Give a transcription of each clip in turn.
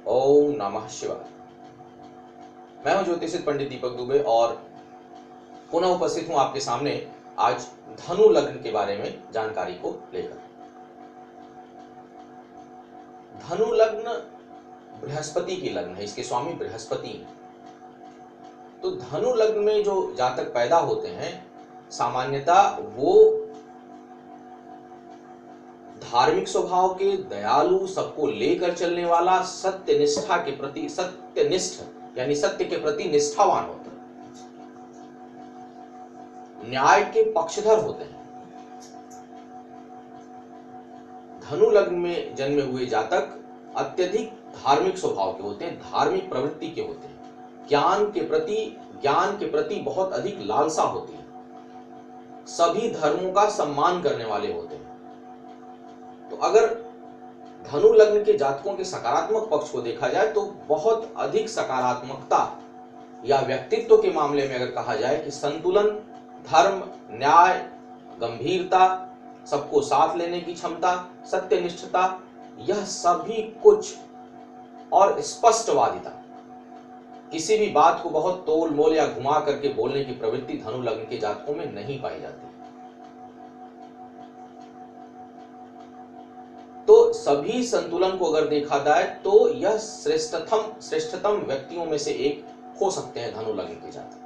ओम नमः शिवाय। मैं हूं ज्योतिषित पंडित दीपक दुबे और पुनः उपस्थित हूं आपके सामने आज धनु लग्न के बारे में जानकारी को लेकर। धनु लग्न बृहस्पति की लग्न है, इसके स्वामी बृहस्पति हैं। तो धनु लग्न में जो जातक पैदा होते हैं सामान्यतः वो धार्मिक स्वभाव के, दयालु, सबको लेकर चलने वाला, सत्यनिष्ठा के प्रति सत्यनिष्ठ यानी सत्य के प्रति निष्ठावान होते हैं, न्याय के पक्षधर होते हैं। धनु लग्न में जन्मे हुए जातक अत्यधिक धार्मिक स्वभाव के होते हैं, धार्मिक प्रवृत्ति के होते हैं, ज्ञान के प्रति बहुत अधिक लालसा होती है, सभी धर्मों का सम्मान करने वाले होते हैं। तो अगर धनु लग्न के जातकों के सकारात्मक पक्ष को देखा जाए तो बहुत अधिक सकारात्मकता या व्यक्तित्व के मामले में अगर कहा जाए कि संतुलन, धर्म, न्याय, गंभीरता, सबको साथ लेने की क्षमता, सत्यनिष्ठता, यह सभी कुछ और स्पष्टवादिता, किसी भी बात को बहुत तोल मोल या घुमा करके बोलने की प्रवृत्ति धनु लग्न के जातकों में नहीं पाई जाती। तो सभी संतुलन को अगर देखा जाए तो यह श्रेष्ठतम व्यक्तियों में से एक हो सकते हैं धनु लग्न के जातक,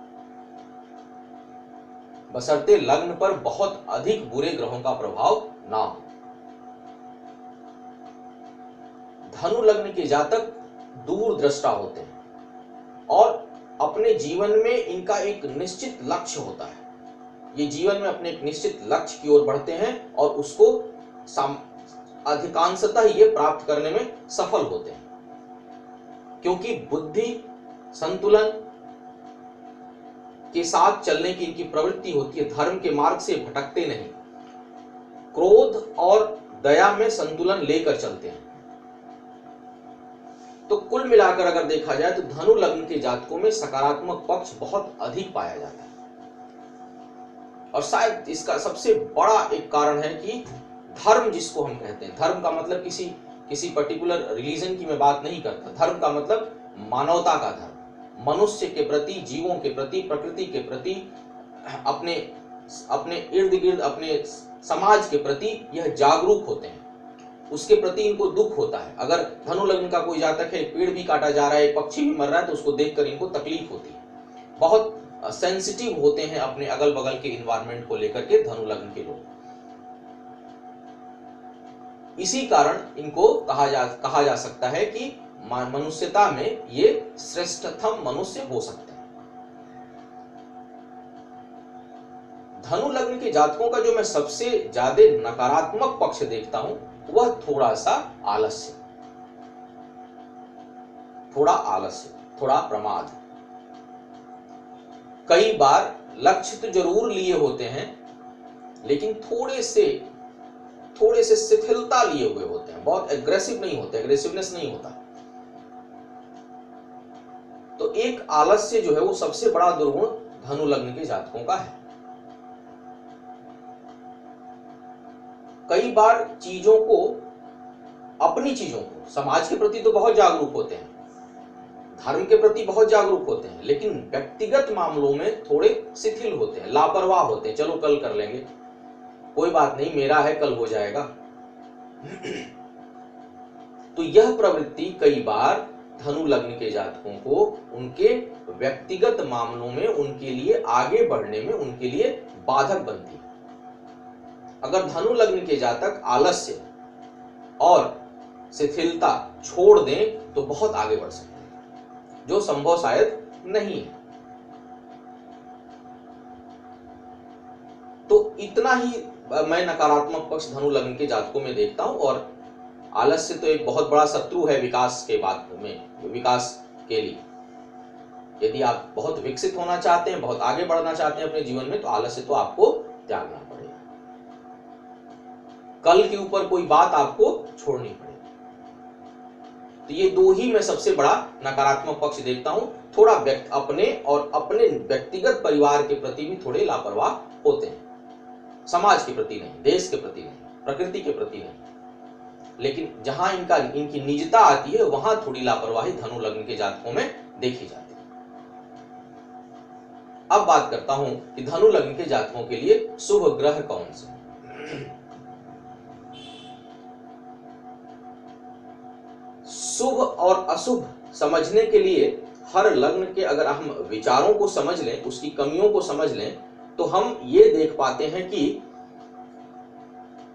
बशर्ते लग्न पर बहुत अधिक बुरे ग्रहों का प्रभाव ना हो। धनु लग्न के जातक दूरदृष्टा होते हैं और अपने जीवन में इनका एक निश्चित लक्ष्य होता है। ये जीवन में अपने एक निश्चित लक्ष्य की ओर बढ़ते हैं और उसको अधिकांशतः ये प्राप्त करने में सफल होते हैं, क्योंकि बुद्धि, संतुलन के साथ चलने की इनकी प्रवृत्ति होती है, धर्म के मार्ग से भटकते नहीं, क्रोध और दया में संतुलन लेकर चलते हैं। तो कुल मिलाकर अगर देखा जाए तो धनु लग्न के जातकों में सकारात्मक पक्ष बहुत अधिक पाया जाता है। और शायद इसका सबसे बड़ा एक कारण है कि धर्म जिसको हम कहते हैं, धर्म का मतलब किसी पर्टिकुलर रिलीजन की मैं बात नहीं करता, धर्म का मतलब मानवता का धर्म, मनुष्य के प्रति, जीवों के प्रति, प्रकृति के प्रति, अपने इर्द गिर्द, अपने समाज के प्रति यह जागरूक होते हैं, उसके प्रति इनको दुख होता है। अगर धनु लग्न का कोई जातक है, पेड़ भी काटा जा रहा है, पक्षी भी मर रहा है, तो उसको देखकर इनको तकलीफ होती है। बहुत सेंसिटिव होते हैं अपने अगल बगल के इन्वायरमेंट को लेकर के धनु लग्न के लोग। इसी कारण इनको कहा जा सकता है कि मनुष्यता में ये श्रेष्ठतम मनुष्य हो सकते हैं। धनु लग्न के जातकों का जो मैं सबसे ज्यादा नकारात्मक पक्ष देखता हूं वह थोड़ा आलस्य, थोड़ा प्रमाद। कई बार लक्ष्य तो जरूर लिए होते हैं लेकिन थोड़े से शिथिलता लिए हुए होते हैं, बहुत एग्रेसिव नहीं होते, एग्रेसिवनेस नहीं होता। तो एक आलस्य जो है वो सबसे बड़ा दुर्गुण धनु लग्न के जातकों का है। कई बार अपनी चीजों को, समाज के प्रति तो बहुत जागरूक होते हैं, धर्म के प्रति बहुत जागरूक होते हैं, लेकिन व्यक्तिगत मामलों में थोड़े शिथिल होते हैं, लापरवाह होते हैं। चलो कल कर लेंगे, कोई बात नहीं, मेरा है, कल हो जाएगा। तो यह प्रवृत्ति कई बार धनु लग्न के जातकों को उनके व्यक्तिगत मामलों में, उनके लिए आगे बढ़ने में, उनके लिए बाधक बनती है। अगर धनु लग्न के जातक आलस्य और शिथिलता छोड़ दें तो बहुत आगे बढ़ सकते हैं, जो संभव शायद नहीं है। तो इतना ही मैं नकारात्मक पक्ष धनु लग्न के जातकों में देखता हूं। और आलस्य तो एक बहुत बड़ा शत्रु है विकास के लिए। यदि आप बहुत विकसित होना चाहते हैं, बहुत आगे बढ़ना चाहते हैं अपने जीवन में, तो आलस्य तो आपको त्यागना पड़ेगा, कल के ऊपर कोई बात आपको छोड़नी पड़ेगी। तो ये दो ही मैं सबसे बड़ा नकारात्मक पक्ष देखता हूं। थोड़ा अपने व्यक्तिगत परिवार के प्रति भी थोड़े लापरवाह होते हैं, समाज के प्रति नहीं, देश के प्रति नहीं, प्रकृति के प्रति नहीं। लेकिन जहां इनकी निजता आती है वहां थोड़ी लापरवाही धनु लग्न के जातकों में देखी जाती है। अब बात करता हूं कि धनु लग्न के जातकों के लिए शुभ ग्रह कौन से। शुभ और अशुभ समझने के लिए हर लग्न के अगर हम विचारों को समझ लें, उसकी कमियों को समझ लें, तो हम ये देख पाते हैं कि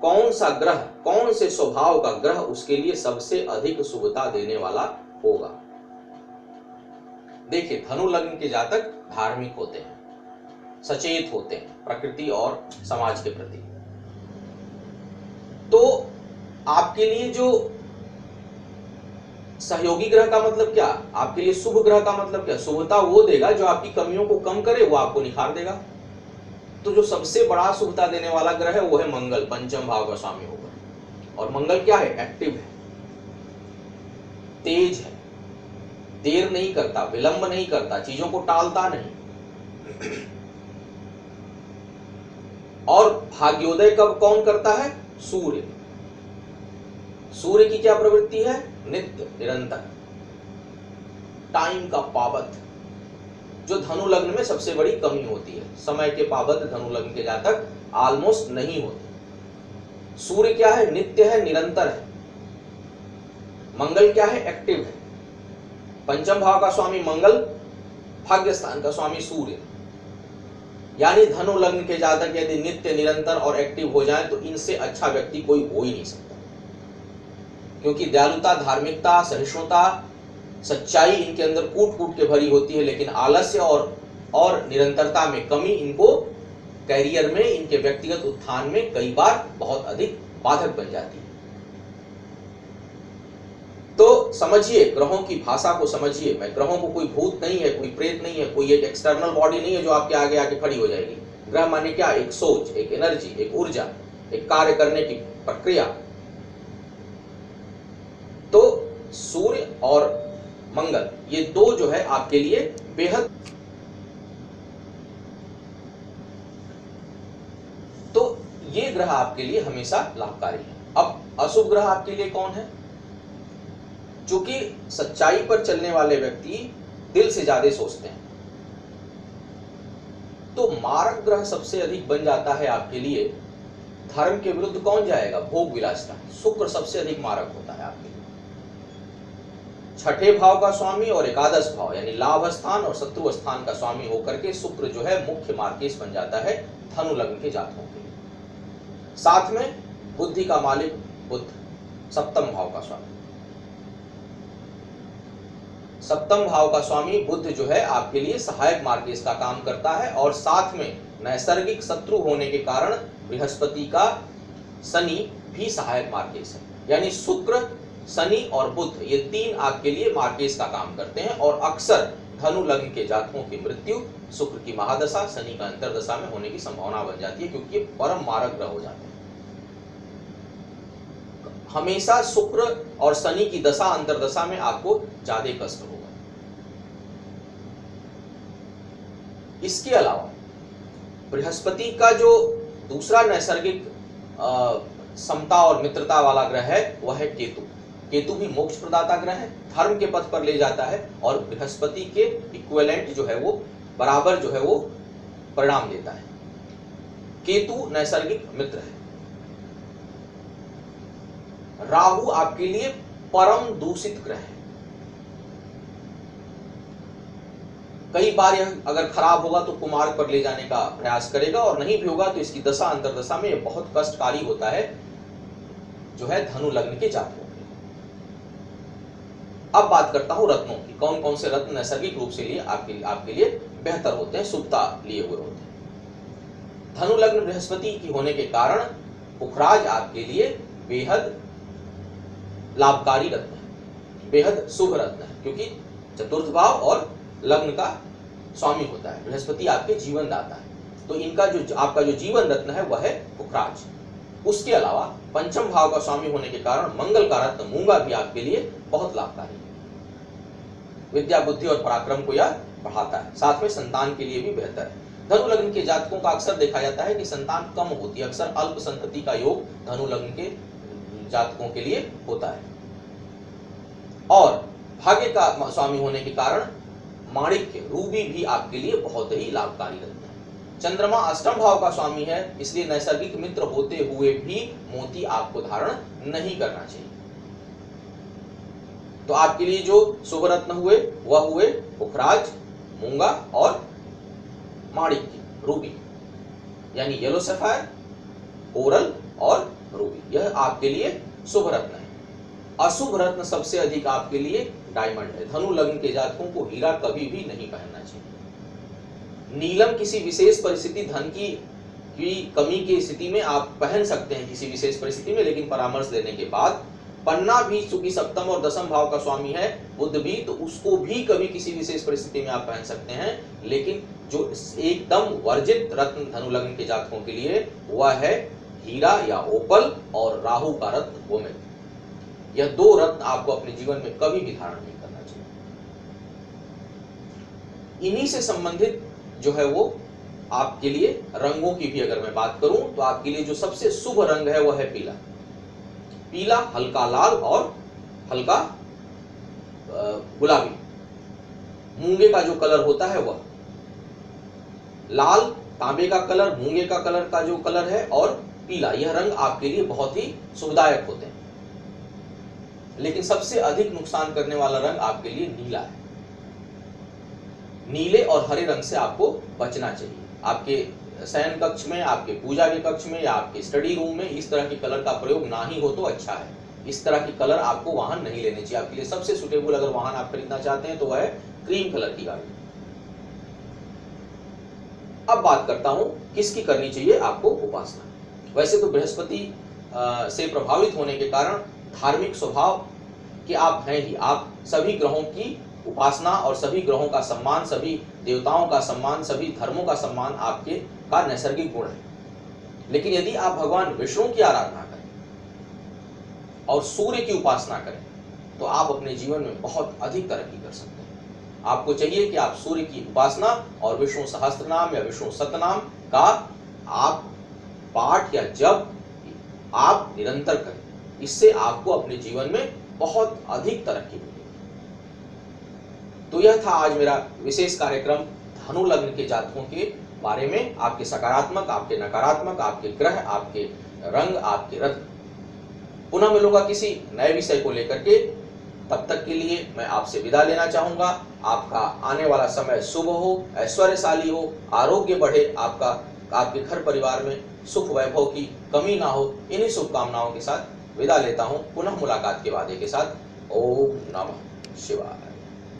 कौन सा ग्रह, कौन से स्वभाव का ग्रह उसके लिए सबसे अधिक शुभता देने वाला होगा। देखिए, धनु लग्न के जातक धार्मिक होते हैं, सचेत होते हैं प्रकृति और समाज के प्रति। तो आपके लिए जो सहयोगी ग्रह का मतलब क्या, आपके लिए शुभ ग्रह का मतलब क्या, शुभता वो देगा जो आपकी कमियों को कम करे, वो आपको निखार देगा। तो जो सबसे बड़ा शुभता देने वाला ग्रह है वो है मंगल, पंचम भाव का स्वामी होगा। और मंगल क्या है, एक्टिव है, तेज है, देर नहीं करता, विलंब नहीं करता, चीजों को टालता नहीं। और भाग्योदय कब कौन करता है, सूर्य। सूर्य की क्या प्रवृत्ति है, नित्य निरंतर, टाइम का पाबंद, जो धनु लग्न में सबसे बड़ी कमी होती है। समय के पाबंद धनु लग्न के जातक ऑलमोस्ट नहीं होते। सूर्य क्या है, नित्य है, निरंतर है। मंगल क्या है, एक्टिव है। पंचम भाव का स्वामी मंगल, भाग्य स्थान का स्वामी सूर्य। यानी धनु लग्न के जातक यदि नित्य निरंतर और एक्टिव हो जाए तो इनसे अच्छा व्यक्ति कोई हो ही नहीं सकता, क्योंकि दयालुता, धार्मिकता, सहिष्णुता, सच्चाई इनके अंदर कूट कूट के भरी होती है, लेकिन आलस्य और निरंतरता में कमी इनको कैरियर में, इनके व्यक्तिगत उत्थान में कई बार बहुत अधिक बाधक बन जाती है। तो समझिए, ग्रहों की भाषा को समझिए। मैं ग्रहों को कोई भूत नहीं है, कोई प्रेत नहीं है, कोई एक एक्सटर्नल बॉडी नहीं है जो आपके आगे आके खड़ी हो जाएगी। ग्रह माने क्या, एक सोच, एक एनर्जी, एक ऊर्जा, एक कार्य करने की प्रक्रिया। तो सूर्य और मंगल ये दो जो है आपके लिए बेहद, तो ये ग्रह आपके लिए हमेशा लाभकारी है। अब अशुभ ग्रह आपके लिए कौन है, चूंकि सच्चाई पर चलने वाले व्यक्ति दिल से ज्यादा सोचते हैं, तो मारक ग्रह सबसे अधिक बन जाता है आपके लिए। धर्म के विरुद्ध कौन जाएगा, भोग विलासिता। शुक्र सबसे अधिक मारक होता है आपके लिए। छठे भाव का स्वामी और एकादश भाव यानी लाभ स्थान और शत्रु स्थान का स्वामी होकर के शुक्र जो है मुख्य मार्केश बन जाता है धनु लग्न के जातकों के लिए। साथ में बुद्धि का मालिक बुध, सप्तम भाव का स्वामी। सप्तम भाव का स्वामी बुध जो है आपके लिए सहायक मार्केश का काम करता है, और साथ में नैसर्गिक शत्रु होने के कारण बृहस्पति का शनि भी सहायक मार्केश है। यानी शुक्र, शनि और बुध ये तीन आपके लिए मार्केश का काम करते हैं, और अक्सर धनु लग्न के जातकों की मृत्यु शुक्र की महादशा, शनि का अंतरदशा में होने की संभावना बन जाती है, क्योंकि ये परम मारक ग्रह हो जाते हैं। हमेशा शुक्र और शनि की दशा अंतरदशा में आपको ज्यादा कष्ट होगा। इसके अलावा बृहस्पति का जो दूसरा नैसर्गिक समता और मित्रता वाला ग्रह है वह है केतु। केतु भी मोक्ष प्रदाता ग्रह है, धर्म के पथ पर ले जाता है, और बृहस्पति के इक्विवेलेंट जो है वो बराबर जो है वो परिणाम देता है। केतु नैसर्गिक मित्र है। राहु आपके लिए परम दूषित ग्रह है। कई बार यह अगर खराब होगा तो कुमार्ग पर ले जाने का प्रयास करेगा, और नहीं भी होगा तो इसकी दशा अंतरदशा में यह बहुत कष्टकारी होता है जो है धनु लग्न के जातकों के लिए। अब बात करता हूं रत्नों की। कौन कौन से रत्न नैसर्गिक रूप से लिए आपके लिए बेहतर होते हैं, शुभता लिए हुए होते हैं। धनु लग्न बृहस्पति की होने के कारण पुखराज आपके लिए बेहद लाभकारी रत्न है, बेहद शुभ रत्न है, क्योंकि चतुर्थ भाव और लग्न का स्वामी होता है। बृहस्पति आपके जीवन दाता है, तो इनका जो आपका जो जीवन रत्न है वह है पुखराज। उसके अलावा पंचम भाव का स्वामी होने के कारण मंगल का रत्न मूंगा भी आपके लिए बहुत लाभकारी है। विद्या, बुद्धि और पराक्रम को यह बढ़ाता है, साथ में संतान के लिए भी बेहतर है। धनु लग्न के जातकों का अक्सर देखा जाता है कि संतान कम होती है, अक्सर अल्प संतति का योग धनु लग्न के जातकों के लिए होता है। और भाग्य का स्वामी होने के कारण माणिक्य रूबी भी आपके लिए बहुत ही लाभकारी रहता है। चंद्रमा अष्टम भाव का स्वामी है, इसलिए नैसर्गिक मित्र होते हुए भी मोती आपको धारण नहीं करना चाहिए। तो आपके लिए जो शुभ रत्न हुए वह हुए पुखराज, मूंगा और माणिक्य रूबी, यानी येलो सफायर, कोरल और रूबी, यह आपके लिए शुभ रत्न है। अशुभ रत्न सबसे अधिक आपके लिए डायमंड है। धनु लग्न के जातकों को हीरा कभी भी नहीं पहनना चाहिए। नीलम किसी विशेष परिस्थिति, धन की कमी की स्थिति में आप पहन सकते हैं किसी विशेष परिस्थिति में, लेकिन परामर्श देने के बाद। पन्ना भी चूंकि सप्तम और दसम भाव का स्वामी है बुध भी, तो उसको भी कभी किसी विशेष परिस्थिति में आप पहन सकते हैं, लेकिन जो एकदम वर्जित रत्न धनु लग्न के जातकों के लिए वह है हीरा या ओपल और राहु का रत्न गोमेद। यह दो रत्न आपको अपने जीवन में कभी भी धारण नहीं करना चाहिए। इन्हीं से संबंधित जो है वो आपके लिए रंगों की भी अगर मैं बात करूं तो आपके लिए जो सबसे शुभ रंग है वह है पीला। पीला, हल्का लाल और हल्का गुलाबी। मूंगे का जो कलर होता है वह लाल, तांबे का कलर, मूंगे का कलर का जो कलर है और पीला, यह रंग आपके लिए बहुत ही शुभदायक होते हैं। लेकिन सबसे अधिक नुकसान करने वाला रंग आपके लिए नीला है। नीले और हरे रंग से आपको बचना चाहिए। आपके शयन कक्ष में, आपके पूजा के कक्ष में या आपके स्टडी रूम में इस तरह के कलर का प्रयोग ना ही हो तो अच्छा है। इस तरह के कलर आपको वाहन नहीं लेने चाहिए। आपके लिए सबसे सुटेबल अगर वाहन आप खरीदना चाहते हैं तो वह है क्रीम कलर की गाड़ी। अब बात करता हूं किसकी करनी चाहिए आपको उपासना। वैसे तो बृहस्पति से प्रभावित होने के कारण धार्मिक स्वभाव के आप हैं ही। आप सभी ग्रहों की उपासना और सभी ग्रहों का सम्मान, सभी देवताओं का सम्मान, सभी धर्मों का सम्मान आपके का नैसर्गिक गुण है। लेकिन यदि आप भगवान विष्णु की आराधना करें और सूर्य की उपासना करें तो आप अपने जीवन में बहुत अधिक तरक्की कर सकते हैं। आपको चाहिए कि आप सूर्य की उपासना और विष्णु सहस्त्रनाम या विष्णु सतनाम का आप पाठ या जप आप निरंतर करें। इससे आपको अपने जीवन में बहुत अधिक तरक्की मिलेगी। तो यह था आज मेरा विशेष कार्यक्रम धनु लग्न के जातकों के बारे में। आपके सकारात्मक, आपके नकारात्मक, आपके ग्रह, आपके रंग, आपके रत्न। पुनः मिलूंगा किसी नए विषय को लेकर के। तब तक के लिए मैं आपसे विदा लेना चाहूंगा। आपका आने वाला समय शुभ हो, ऐश्वर्यशाली हो, आरोग्य बढ़े, आपके घर परिवार में सुख वैभव की कमी ना हो। इन्हीं शुभकामनाओं के साथ विदा लेता हूं, पुनः मुलाकात के वादे के साथ। ओम नमः शिवाय।